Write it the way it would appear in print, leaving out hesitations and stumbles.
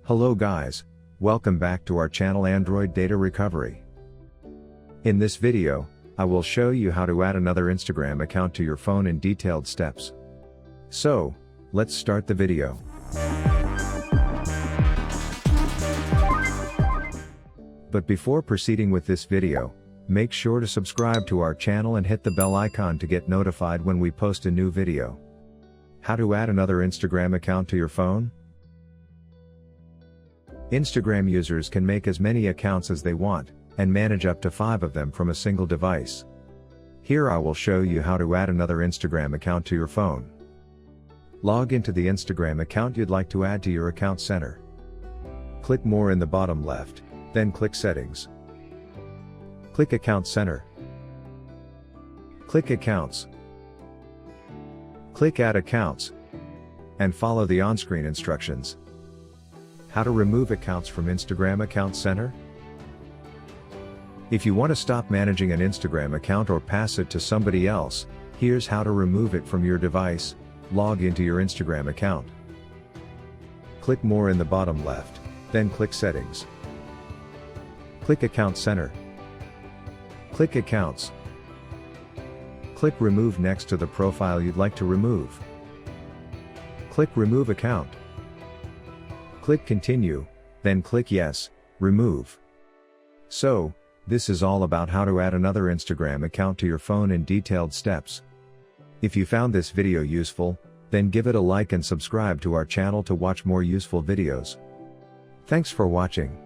Hello guys, welcome back to our channel Android Data Recovery. In this video, I will show you how to add another Instagram account to your phone in detailed steps. So, let's start the video. But before proceeding with this video, make sure to subscribe to our channel and hit the bell icon to get notified when we post a new video. How to add another Instagram account to your phone? Instagram users can make as many accounts as they want, and manage up to 5 of them from a single device. Here I will show you how to add another Instagram account to your phone. Log into the Instagram account you'd like to add to your account center. Click More in the bottom left, then click Settings. Click Account Center. Click Accounts. Click Add Accounts. And follow the on-screen instructions. How to remove accounts from Instagram Account Center? If you want to stop managing an Instagram account or pass it to somebody else, here's how to remove it from your device. Log into your Instagram account. Click More in the bottom left, then click Settings. Click Account Center. Click Accounts. Click Remove next to the profile you'd like to remove. Click Remove Account. Click Continue, then click Yes, Remove. So, this is all about how to add another Instagram account to your phone in detailed steps. If you found this video useful, then give it a like and subscribe to our channel to watch more useful videos. Thanks for watching.